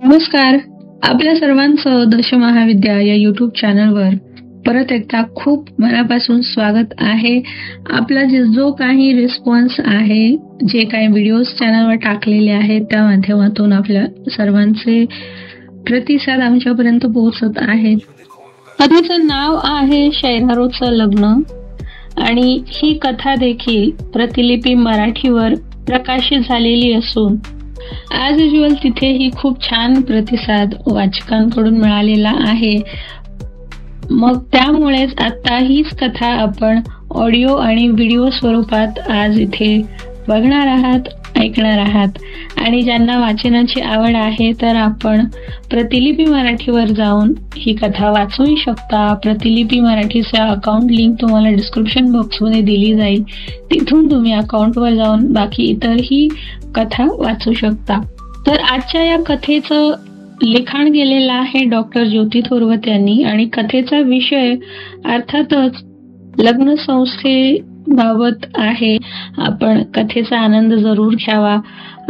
नमस्कार. आपल्या सर्वांचं दशमहाविद्या या युट्यूब चॅनलवर परत एकदा खूप मनापासून स्वागत आहे. आपला जो काही रिस्पॉन्स आहे, जे काही व्हिडिओज चॅनलवर टाकलेले आहेत त्या माध्यमातून आपल्या सर्वांचे प्रतिसाद आमच्यापर्यंत पोहोचत आहेत. कथेचं नाव आहे शैरारूचं लग्न आणि ही कथा देखील प्रतिलिपी मराठीवर प्रकाशित झालेली असून ॲज युज्युअल तिथेही खूप छान प्रतिसाद वाचकांकडून मिळालेला आहे. मग त्यामुळेच आता हीच कथा आपण ऑडिओ आणि व्हिडिओ स्वरूपात आज इथे बघणार आहात, ऐकणार आहात. आणि ज्यांना वाचनाची आवड आहे तर आपण प्रतिलिपी मराठीवर जाऊन ही कथा वाचूही शकता. प्रतिलिपी मराठीचा अकाउंट लिंक तुम्हाला डिस्क्रिप्शन बॉक्समध्ये दिली जाईल. तिथून तुम्ही अकाउंटवर जाऊन बाकी इतरही कथा वाचू शकता. तर आजच्या या कथेचं लिखाण केलेलं आहे डॉक्टर ज्योती थोरवत यांनी आणि कथेचा विषय अर्थातच लग्न संस्थेबाबत आहे. आपण कथेचा आनंद जरूर घ्यावा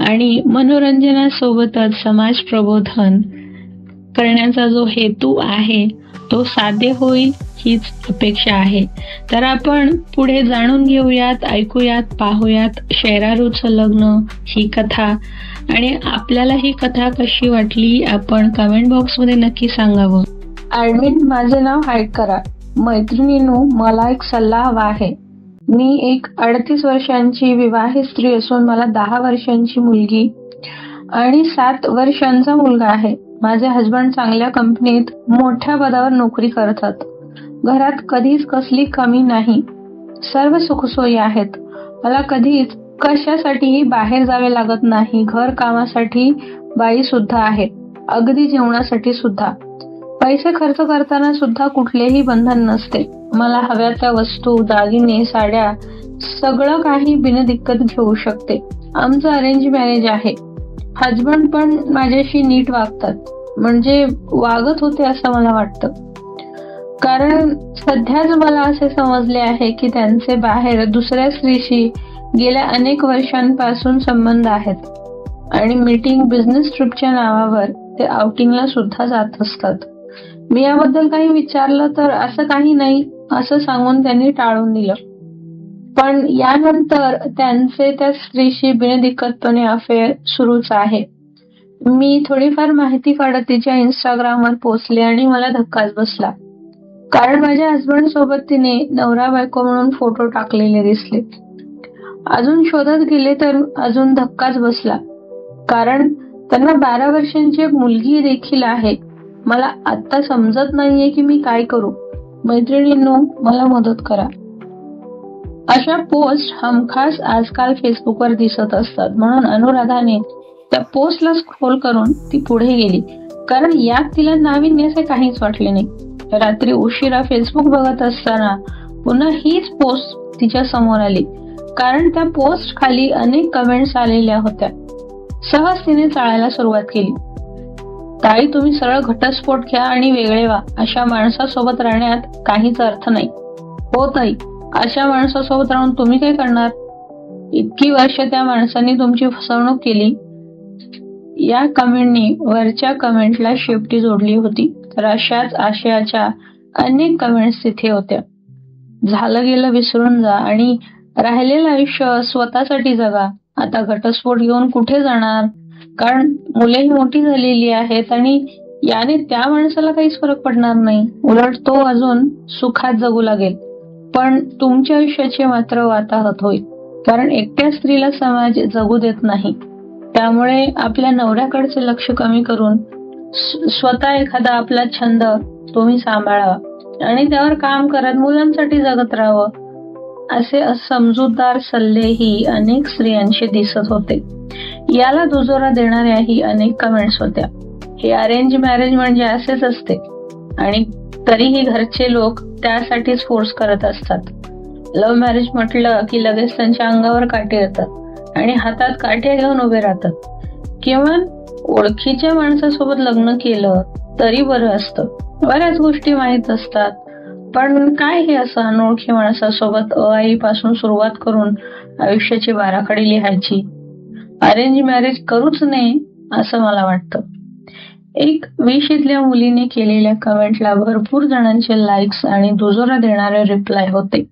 आणि मनोरंजनासोबतच समाज प्रबोधन करण्याचा जो हेतू आहे तो साध्य होईल हीच अपेक्षा आहे. तर आपण पुढे जाणून घेऊयात, ऐकूयात, पाहूयात शैरारूचं लग्न ही कथा. आणि आपल्याला ही कथा कशी वाटली आपण कमेंट बॉक्समध्ये नक्की सांगावं. ॲडमिन माझे नाव हाईड करा. मैत्रिणींनो, मला एक सल्ला हवा आहे. मी एक 38 वर्षांची विवाहित स्त्री असून मला 10 वर्षांची मुलगी आणि 7 वर्षांचा मुलगा आहे. माझे हसबंड चांगल्या कंपनीत मोठ्या पदावर नोकरी करतात. घरात कधीच कसली कमी नाही. सर्व सुखसोयी आहेत. मला कधीच कशासाठीही बाहेर जावे लागत नाही. घर कामासाठी बाई सुद्धा आहे, अगदी जेवणासाठी सुद्धा. पैसे खर्च करताना सुद्धा कुठलेही बंधन नसते. मला हव्या त्या वस्तू, दागिने, साड्या सगळं काही बिनदिक्कत घेऊ शकते. आमचं अरेंज मॅरेज आहे. हजबंड पण माझ्याशी नीट वागतात, म्हणजे वागत होते असं मला वाटतं. कारण सध्याच मला असे समजले आहे की त्यांचे बाहेर दुसऱ्या स्त्रीशी गेल्या अनेक वर्षांपासून संबंध आहेत आणि मीटिंग, बिझनेस ट्रिपच्या नावावर ते आउटिंगला सुद्धा जात असतात. मी याबद्दल काही विचारलं तर असं काही नाही असं सांगून त्यांनी टाळून दिलं. पण यानंतर त्यांचे त्या स्त्रीशी बिनदिक्कतपणे अफेअर सुरूच आहे. मी थोडीफार माहिती काढत तिच्या इंस्टाग्रामवर पोचले आणि मला धक्काच बसला. कारण माझ्या हसबंड सोबत तिने नवरा बायको म्हणून फोटो टाकलेले दिसले. अजून शोधत गेले तर अजून धक्काच बसला. कारण त्यांना 12 वर्षांची एक मुलगी देखील आहे. मला आता समजत नाहीये की मी काय करू. मैत्रिणींनो, मला मदत करा. अशा पोस्ट हमखास आजकाल फेसबुकवर दिसत असतात. म्हणून अनुराधाने त्या पोस्टला स्क्रोल करून ती पुढे गेली. कारण यात तिला नाविन्य असे काहीच वाटले नाही. रात्री उशिरा फेसबुक बघत असताना पुन्हा हीच पोस्ट तिच्या समोर आली. कारण त्या पोस्ट खाली अनेक कमेंट्स आलेल्या होत्या. सहज तिने चाळायला सुरुवात केली. ताई, तुम्ही सरळ घटस्फोट घ्या आणि वेगळे व्हा. अशा माणसासोबत राहण्यात काहीच अर्थ नाही. हो ताई, अशा माणसासोबत राहून तुम्ही काय करणार? इतकी वर्ष त्या माणसाने तुमची फसवणूक केली. या कमेंटनी वरच्या कमेंटला शेपटी जोडली होती. तर अशाच आशयाच्या अनेक कमेंट्स तिथे होत्या. झालं गेलं विसरून जा आणि राहिलेलं आयुष्य स्वतःसाठी जगा. आता घटस्फोट घेऊन कुठे जाणार? कारण मुलेही मोठी झालेली आहेत आणि याने त्या माणसाला काहीच फरक पडणार नाही. उलट तो अजून सुखात जगू लागेल. पण तुमच्या आयुष्याचे मात्र वाताहत होईल. कारण एकट्या स्त्रीला समाज जगू देत नाही. त्यामुळे आपल्या नवऱ्याकडचे लक्ष कमी करून स्वतः एखादा आपला छंद तुम्ही सांभाळावा आणि त्यावर काम करत मुलांसाठी जगत राहावं. असे समजूतदार सल्लेही अनेक स्त्रियांशी दिसत होते. याला दुजोरा देणाऱ्याही अनेक कमेंट्स होत्या. हे अरेंज मॅरेज म्हणजे असेच असते आणि तरीही घरचे लोक त्यासाठीच फोर्स करत असतात. लव्ह मॅरेज म्हटलं की लगेच त्यांच्या अंगावर काटे येतात आणि हातात काठ्या घेऊन उभे राहतात. किंवा ओळखीच्या माणसासोबत लग्न केलं तरी बरं असतं. बऱ्याच गोष्टी माहीत असतात. पण काय हे असं अनोळखी माणसासोबत पासून सुरुवात करून आयुष्याची बाराखडी लिहायची. अरेंज मॅरेज करूच नये असं मला वाटतं. एक विशीतल्या मुलीने केलेल्या कमेंटला भरपूर जणांचे लाईक्स आणि दुजोरा देणारे रिप्लाय होते.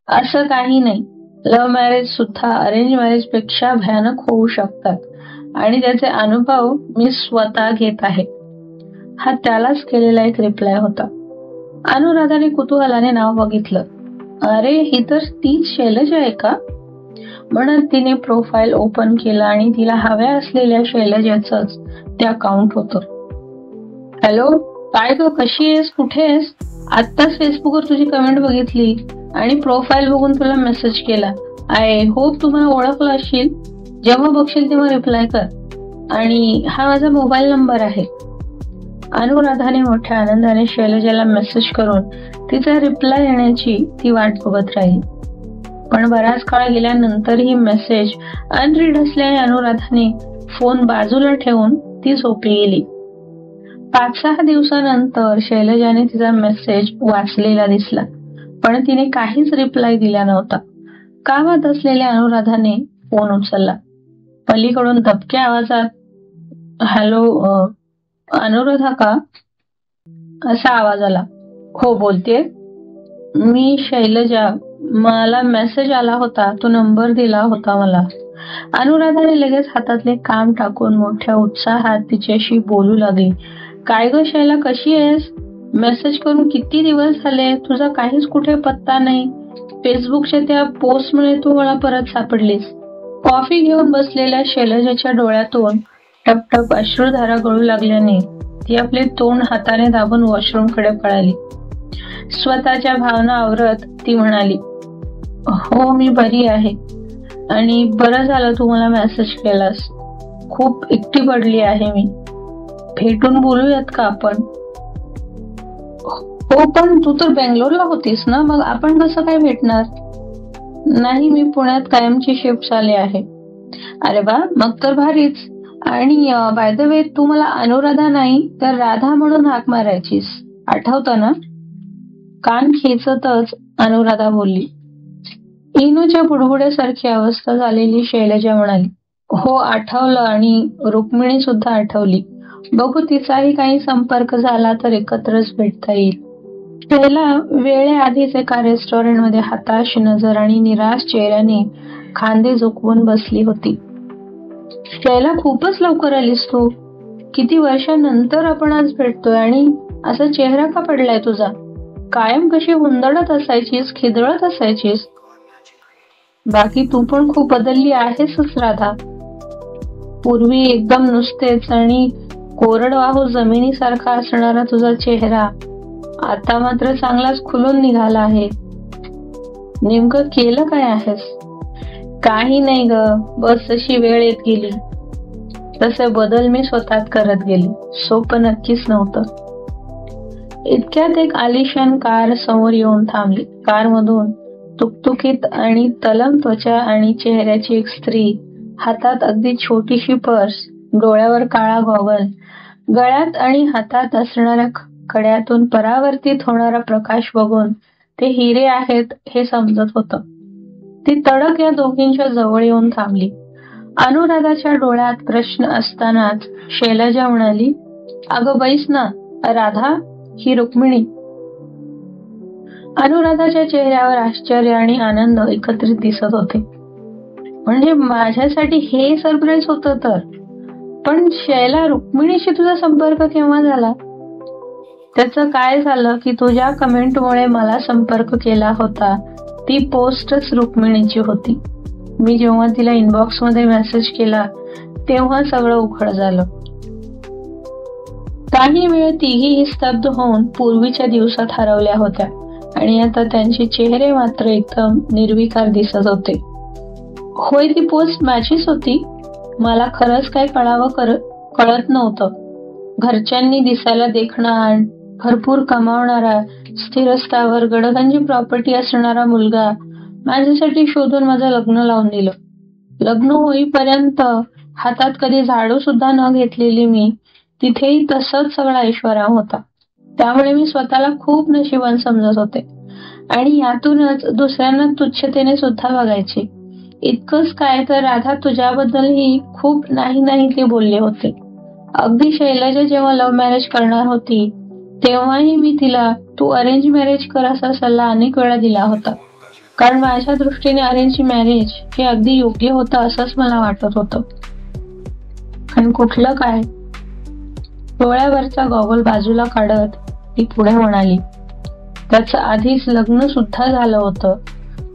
असं काही नाही, लव्ह मॅरेज सुद्धा अरेंज मॅरेज पेक्षा भयानक होऊ शकतात आणि त्याचे अनुभव मी स्वतः घेत आहे. हा त्यालाच केलेला एक रिप्लाय होता. अनुराधाने कुतूहलाने नाव बघितलं. अरे, ही तर तीच शैलजा आहे का म्हणत तिने प्रोफाईल ओपन केला आणि तिला हव्या असलेल्या शैलजाचंच ते अकाउंट होतं. हॅलो, काय ग, कशी आहेस, कुठे आहेस? आत्ताच फेसबुकवर तुझी कमेंट बघितली आणि प्रोफाईल बघून तुला मेसेज केला. आय होप तू मला ओळखलं असशील. जेव्हा बघशील तेव्हा रिप्लाय कर आणि हा माझा मोबाईल नंबर आहे. अनुराधाने मोठ्या आनंदाने शैलजाला मेसेज करून तिचा रिप्लाय येण्याची ती वाट बघत राहिली. पण बराच काळ गेल्यानंतरही मेसेज अनरीड असल्याने अनुराधाने फोन बाजूला ठेवून ती झोपी गेली. 5-6 दिवसानंतर शैलजाने तिचा मेसेज वाचलेला दिसला, पण तिने काहीच रिप्लाय दिला नव्हता. कामात असलेल्या अनुराधाने फोन उचलला. पलीकडून दबक्या आवाजात, हॅलो, अनुराधा का, असा आवाज आला. हो, बोलतेय मी, शैलजा. मला मेसेज आला होता, तो नंबर दिला होता मला. अनुराधाने लगेच हातातले काम टाकून मोठ्या उत्साहात तिच्याशी बोलू लागली. काय ग शैला, कशी आहेस? मेसेज करून किती दिवस झाले, तुझा काहीच कुठे पत्ता नाही. फेसबुकच्या त्या पोस्टमुळे तू मला परत सापडलीस. कॉफी घेऊन बसलेल्या शैलजाच्या डोळ्यातून टपटप अश्रुधारा गळू लागल्याने ती आपले तोंड हाताने दाबून वॉशरूमकडे पळाली. स्वतःच्या भावना आवरत ती म्हणाली, हो, मी बरी आहे आणि बरं झालं तू मला मेसेज केलास. खूप एकटी पडली आहे मी. भेटून बोलूयात का आपण? हो, पण तू तर बेंगलोरला होतीस ना, मग आपण कसं काय भेटणार? नाही, मी पुण्यात कायमची शिफ्ट झाली आहे. अरे वा, मग तर भारीच. आणि बाय द वे, तू मला अनुराधा नाही तर राधा म्हणून हाक मारायचीस, आठवतं ना? कान खेचतच अनुराधा बोलली. इनूच्या बुडबुड्यासारखी अवस्था झालेली शैलजा म्हणाली, हो, आठवलं आणि रुक्मिणी सुद्धा आठवली. बघू, तिचाही काही संपर्क झाला तर एकत्रच भेटता येईल. शैला वेळेआधीच एका रेस्टॉरंटमध्ये हताश नजर आणि निराश चेहऱ्याने खांदे झुकवून बसली होती. शैला, खूपच लवकर आलीस तू. किती वर्षांनंतर आपण आज भेटतोय आणि असा चेहरा का पडलाय तुझा? कायम कशी हुंदडत असायचीस, खिदळत असायचीस. बाकी तू पण खूप बदलली आहेसच राधा. पूर्वी एकदम नुसतेच आणि कोरडवाहू जमिनीसारखा असणारा तुझा चेहरा आता मात्र चांगलाच खुलून निघाला आहे. नेमकं केलं काय आहेस? काही नाही ग, बस जशी वेळ येत गेली तसे बदल मी स्वतःत करत गेले. सोपं नक्कीच नव्हतं. इतक्यात एक आलिशान कार समोर येऊन थांबली. कारमधून तुकतुकीत आणि तलम त्वचा आणि चेहऱ्याची एक स्त्री, हातात अगदी छोटीशी पर्स, डोळ्यावर काळा गॉगल, गळ्यात आणि हातात असणाऱ्या कड्यातून परावर्तित होणारा प्रकाश बघून ते हिरे आहेत हे समजत होतं. ती तडक या दोघींच्या जवळ येऊन थांबली. अनुराधाच्या डोळ्यात प्रश्न असतानाच शैलजा म्हणाली, अगं बैस ना राधा, ही रुक्मिणी. अनुराधाच्या चेहऱ्यावर आश्चर्य आणि आनंद एकत्रित दिसत होते. म्हणजे माझ्यासाठी हे सरप्राईज होतं तर. पण शैला, रुक्मिणीशी तुझा संपर्क केव्हा झाला? त्याचं काय झालं की तुझ्या कमेंटमुळे मला संपर्क केला होता. ती पोस्टच रुक्मिणीची होती. मी जेव्हा तिला इनबॉक्स मध्ये मेसेज केला तेव्हा सगळं उघड झालं. काही वेळ तिघीही स्तब्ध होऊन पूर्वीच्या दिवसात हरवल्या होत्या आणि आता त्यांचे चेहरे मात्र एकदम निर्विकार दिसत होते. होय, ती पोस्ट माझीच होती. मला खरंच काय कळत नव्हतं. घरच्यांनी दिसायला देखणा, भरपूर कमावणारा, स्थिरस्थावर गडगंजी प्रॉपर्टी असणारा मुलगा माझ्यासाठी शोधून माझं लग्न लावून दिलं. लग्न होईपर्यंत हातात कधी झाडू सुद्धा न घेतलेली मी तिथेही तसंच सगळा ऐश्वर्याम होता. त्यामुळे मी स्वतःला खूप नशिबान समजत होते आणि यातूनच दुसऱ्यांना तुच्छतेने सुद्धा बघायचे. इतकंच काय तर राधा, तुझ्याबद्दलही खूप नाही ते बोलले होते. अगदी शैलजा जेव्हा लव्ह मॅरेज करणार होती तेव्हाही मी तिला तू अरेंज मॅरेज कर असा सल्ला अनेक वेळा दिला होता. कारण माझ्या दृष्टीने अरेंज मॅरेज हे अगदी योग्य होतं असंच मला वाटत होतं. पण कुठलं काय, डोळ्यावरचा गॉगल बाजूला काढत ती पुढे म्हणाली, त्याचं आधीच लग्न सुद्धा झालं होतं.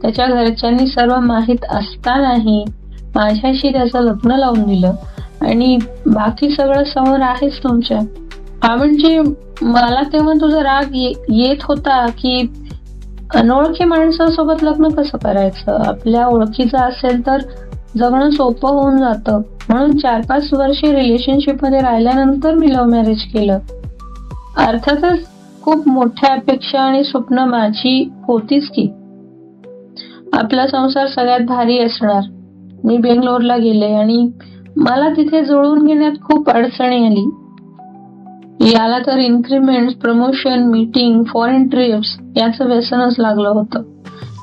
त्याच्या घरच्यांनी सर्व माहीत असतानाही माझ्याशी त्याचं लग्न लावून दिलं आणि बाकी सगळं समोर आहेच तुमच्या. म्हणजे मला तेव्हा तुझा राग येत होता की अनोळखी माणसासोबत लग्न कसं करायचं, आपल्या ओळखीचं असेल तर जगणं सोपं होऊन जातं. म्हणून 4-5 वर्षे रिलेशनशिप मध्ये राहिल्यानंतर मी लव्ह मॅरेज केलं. अर्थातच खूप मोठ्या अपेक्षा आणि स्वप्न माझी होतीच की आपला संसार सगळ्यात भारी असणार. मी बेंगलोरला गेले आणि मला तिथे जुळवून घेण्यात खूप अडचणी आली. याला तर increment, promotion, meeting, foreign trips याचं व्यसनच लागलं होतं.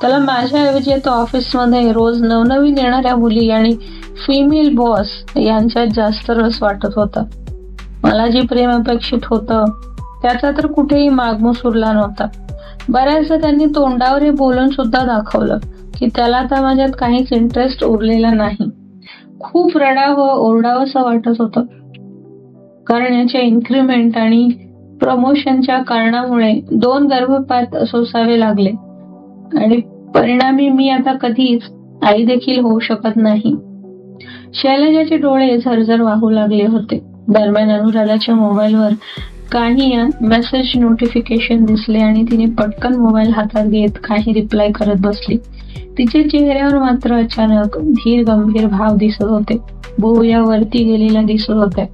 त्याला माझ्याऐवजी तो ऑफिसमध्ये रोज नवनवीन येणाऱ्या मुली आणि फिमेल बॉस यांच्यात जास्त रस वाटत होता. मला जे प्रेम अपेक्षित होतं त्याचा तर कुठेही मागमूस उरला नव्हता. बऱ्याचदा त्यांनी तोंडावर हे बोलून सुद्धा दाखवलं की त्याला आता माझ्यात काहीच इंटरेस्ट उरलेला नाही. खूप रडावं ओरडावंसं वाटत होतं. कारण याच्या इन्क्रीमेंट आणि प्रमोशनच्या कारणामुळे 2 गर्भपात सोसावे लागले आणि परिणामी मी आता कधीच आई देखील होऊ शकत नाही. शैलजाचे डोळे झरझर वाहू लागले होते. दरम्यान अनुराधाच्या मोबाईलवर काही मेसेज नोटिफिकेशन दिसले आणि तिने पटकन मोबाईल हातात घेत काही रिप्लाय करत बसली. तिच्या चेहऱ्यावर मात्र अचानक धीर गंभीर भाव दिसत होते. बोहया वरती गेलेला दिसत होत्या.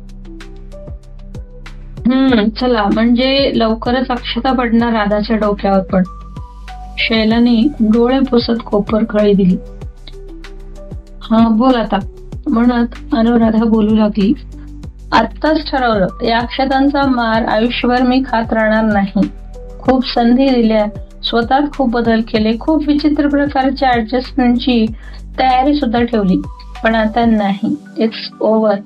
चला म्हणजे लवकरच अक्षता पडणार राधाच्या डोक्यावर पण. शैलाने डोळे पुसत कोपर कळी दिली. हा बोल आता म्हणत अनुराधा बोलू लागली. आत्ताच ठरवलं, या अक्षतांचा मार आयुष्यभर मी खात राहणार नाही. खूप संधी दिल्या, स्वतःत खूप बदल केले, खूप विचित्र प्रकारच्या ऍडजस्टमेंटची तयारी सुद्धा ठेवली, पण आता नाही. It's over.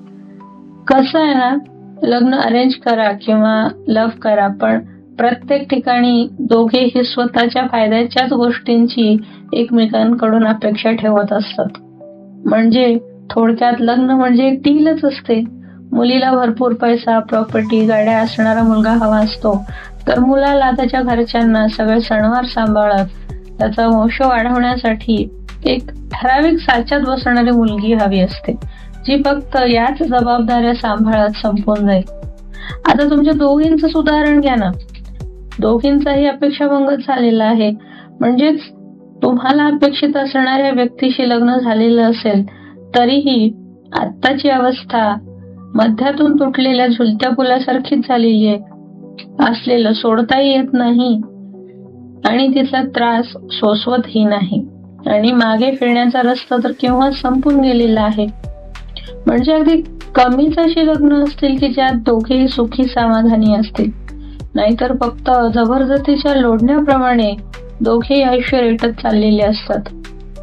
कसं आहे ना, लग्न अरेंज करा किंवा लव्ह करा, पण प्रत्येक ठिकाणी दोघेही स्वतःच्या फायद्याच्याच गोष्टींची एकमेकांकडून अपेक्षा ठेवत असतात. म्हणजे थोडक्यात लग्न म्हणजे एक डीलच असते. मुलीला भरपूर पैसा, प्रॉपर्टी, गाड्या असणारा मुलगा हवा असतो, तर मुलाला त्याच्या घरच्यांना सगळे सणवार सांभाळत त्याचा वंश वाढवण्यासाठी एक ठराविक साच्यात बसणारी मुलगी हवी असते, जी फक्त याच जबाबदाऱ्या सांभाळत संपून जाईल. आता तुमच्या दोघींचं उदाहरण घ्या ना. दोघींचाही अपेक्षाभंग झालेला आहे. म्हणजेच तुम्हाला अपेक्षित असणाऱ्या व्यक्तीशी लग्न झालेलं असेल तरीही आत्ताची अवस्था मध्यातून तुटलेल्या झुलत्या पुलासारखीच झालेली आहे. असलेलं सोडताही येत नाही आणि तिथला त्रास सोसवतही नाही आणि मागे फिरण्याचा रस्ता तर केव्हा संपून गेलेला आहे. म्हणजे अगदी कमीच अशी लग्न असतील की ज्यात दोघेही सुखी समाधानी असतील, नाहीतर फक्त जबरदस्तीच्या लोढण्याप्रमाणे दोघेही आयुष्य रेटत चाललेले असतात.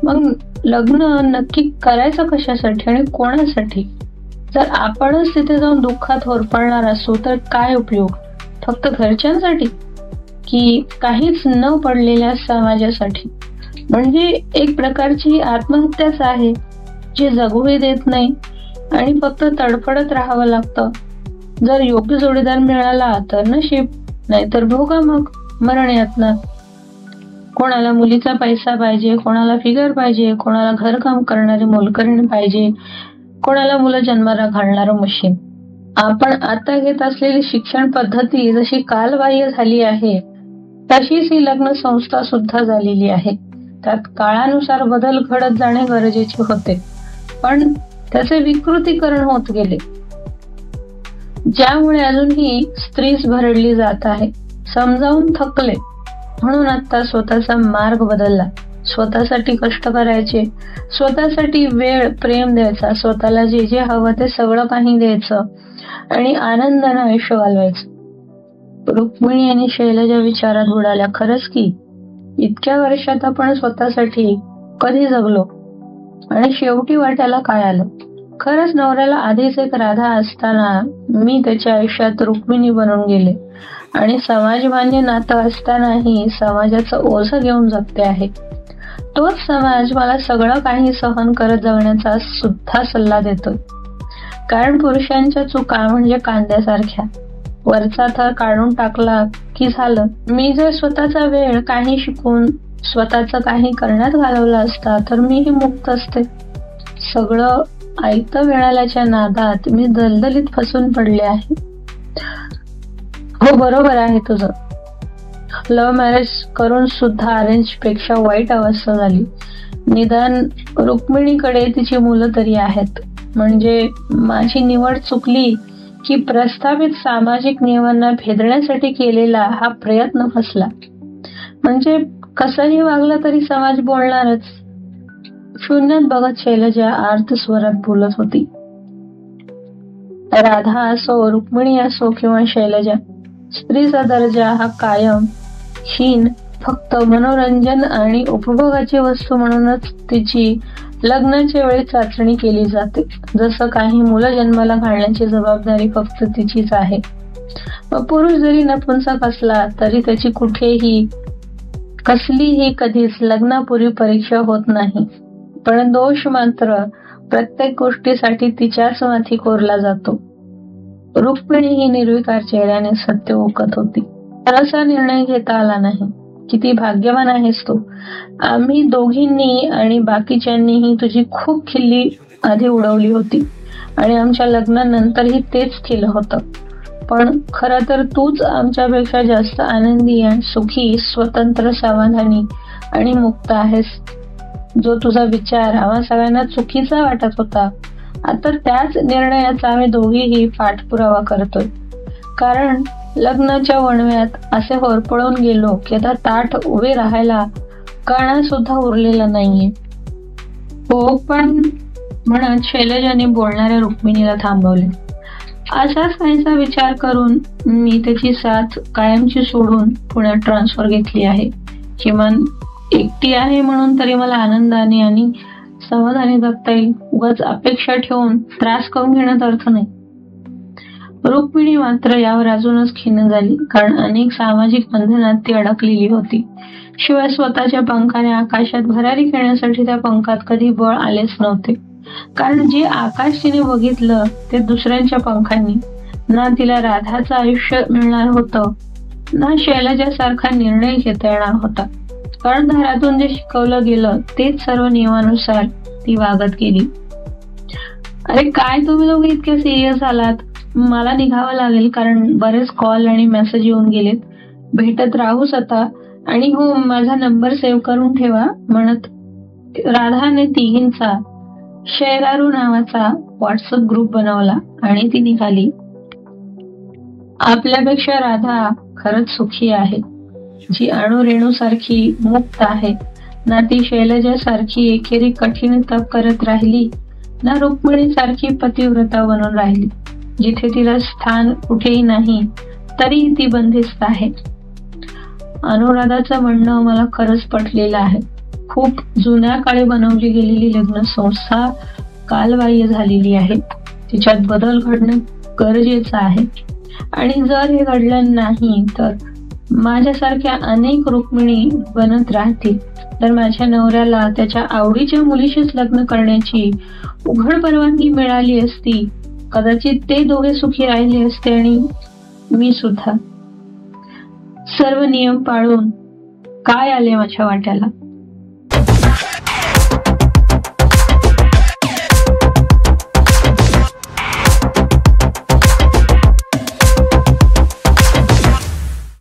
मग लग्न नक्की करायचं कशासाठी आणि कोणासाठी? जर आपणच तिथे जाऊन दुःखात होरपळणार असू तर काय उपयोग? फक्त घरच्यांसाठी की काहीच न पडलेल्या समाजासाठी? म्हणजे एक प्रकारची आत्महत्याच आहे, जी जगूही देत नाही आणि फक्त तडफडत राहावं लागतं. जर योग्य जोडीदार मिळाला तर नशीब, नाहीतर भोगा मग मरण यातना. कोणाला मुलीचा पैसा पाहिजे, कोणाला फिगर पाहिजे, कोणाला घरकाम करणारे मोलकरीण पाहिजे, कोणाला मुलं जन्माला घालणारं मशीन. आपण आता घेत असलेली शिक्षण पद्धती जशी कालबाह्य झाली आहे तशीच ही लग्न संस्था सुद्धा झालेली आहे. त्यात काळानुसार बदल घडत जाणे गरजेचे होते, पण त्याचे विकृतीकरण होत गेले, ज्यामुळे अजूनही स्त्रीच भरडली जात आहे. समजावून थकले म्हणून आता स्वतःचा मार्ग बदलला. स्वतःसाठी कष्ट करायचे, स्वतःसाठी वेळ, प्रेम द्यायचा, स्वतःला जे जे हवं ते सगळं काही द्यायचं आणि आनंदाने आयुष्य घालवायचं. रुक्मिणी आणि शैलजा विचारात बुडाल्या. खरंच की इतक्या वर्षात आपण स्वतःसाठी कधी जगलो आणि शेवटी वाट्याला काय आलं? खरंच नवऱ्याला आधीच एक राधा असताना मी त्याच्या आयुष्यात रुक्मिणी बनून गेले आणि समाजमान्य नातं असतानाही समाजाचं ओझं घेऊन जगते आहे. तोच समाज मला सगळं काही सहन करत जगण्याचा सुद्धा सल्ला देतोय. कारण पुरुषांच्या चुका म्हणजे कांद्यासारख्या, वरचा थर काढून टाकला की झालं. मी जर स्वतःचा वेळ काही शिकून स्वतःच काही करण्यात घालवला असता तर मीही मुक्त असते. सगळं आयतं मिळाल्याच्या नादात मी दलदलीत फसून पडले आहे. हो, बरोबर आहे तुझं. लव्ह मॅरेज करून सुद्धा अरेंज पेक्षा वाईट अवस्था झाली. निदान रुक्मिणीकडे तिची मुलं तरी आहेत. म्हणजे माझी निवड चुकली की प्रस्थापित सामाजिक नियमांना भेदण्यासाठी केलेला हा प्रयत्न फसला. म्हणजे कसंही वागलं तरी समाज बोलणारच. शून्यात बघत शैलजा आर्त स्वरात बोलत होती. राधा असो, रुक्मिणी असो किंवा शैलजा, स्त्रीचा दर्जा हा कायम हीन, फक्त मनोरंजन आणि उपभोगाची वस्तू म्हणूनच तिची लग्नाच्या वेळी चाचणी केली जाते. जसं काही मुलं जन्माला घालण्याची जबाबदारी फक्त तिचीच आहे. व पुरुष जरी नपुंसक असला तरी त्याची कसलीही कधीच लग्नापूर्वी परीक्षा होत नाही. पण दोष मात्र प्रत्येक गोष्टीसाठी तिच्याच माथी कोरला जातो. रुक्मिणी ही निर्विकार चेहऱ्याने सत्य ओकत होती. असा निर्णय घेता आला नाही. किती भाग्यवान आहेस तू. आम्ही दोघींनी आणि बाकीच्यांनीही तुझी खूप खिल्ली आधी उडवली होती आणि आमच्या लग्नानंतरही तेच केलं होतं. पण खरं तर तूच आमच्यापेक्षा जास्त आनंदी आणि सुखी, स्वतंत्र, समाधानी आणि मुक्त आहेस. जो तुझा विचार आम्हा सगळ्यांना चुकीचा वाटत होता, आता त्याच निर्णयाचा आम्ही दोघीही पाठपुरावा करतोय. कारण लग्नाच्या वणव्यात असे होरपळून गेलो की आता ताठ उभे राहायला कणा सुद्धा उरलेला नाहीये. हो, पण म्हणत शैलजाने बोलणाऱ्या रुक्मिणीला थांबवले. असाच काहीसा विचार करून मी त्याची साथ कायमची सोडून पुण्यात ट्रान्सफर घेतली आहे. किमान एकटी आहे म्हणून तरी मला आनंदाने आणि समाधानी जगता येईल. उगाच अपेक्षा ठेवून त्रास करून घेण्यात अर्थ नाही. रुक्मिणी मात्र यावर अजूनच खिन्न झाली. कारण अनेक सामाजिक बंधनात ती अडकलेली होती. शिवाय स्वतःच्या पंखाने आकाशात भरारी खेळण्यासाठी त्या पंखात कधी बळ आलेच नव्हते. कारण जे आकाश तिने बघितलं ते दुसऱ्यांच्या पंखांनी. ना तिला राधाचं आयुष्य मिळणार होतं, ना शैलजासारखा निर्णय घेता येणार होता. कर्णधारातून जे शिकवलं गेलं तेच सर्व नियमानुसार ती वागत गेली. अरे काय तुम्ही दोघे इतके सिरियस आलात? मला निघावं लागेल कारण बरेच कॉल आणि मेसेज येऊन गेलेत. भेटत राहूच आता. आणि हो, माझा नंबर सेव्ह करून ठेवा. म्हणत राधाने तिघींचा शेरारू नावाचा व्हॉट्सअप ग्रुप बनवला आणि ती निघाली. आपल्यापेक्षा राधा खरंच सुखी आहे. जी अणुरेणू सारखी मुक्त आहे. ना ती शैलजासारखी एकेरी कठीण तप करत राहिली, ना रुक्मिणी सारखी पतिव्रता बनून राहिली. जिथे तिला स्थान कुठेही नाही तरी ती बंदिस्त आहे. अनुराधाचं म्हणणं मला खरंच पटलेलं आहे. खूप जुन्या काळी बनवली गेलेली लग्न संस्था कालबाह्य झालेली आहे. तिच्यात बदल घडणं गरजेचं आहे. आणि जर हे घडलं नाही तर माझ्यासारख्या अनेक रुक्मिणी बनत राहतील. तर माझ्या नवऱ्याला त्याच्या आवडीच्या मुलीशीच लग्न करण्याची उघड परवानगी मिळाली असती, कदाचित ते दोघे सुखी राहिले असते आणि मी सुद्धा. सर्व नियम पाळून काय आले माझ्या वाट्याला.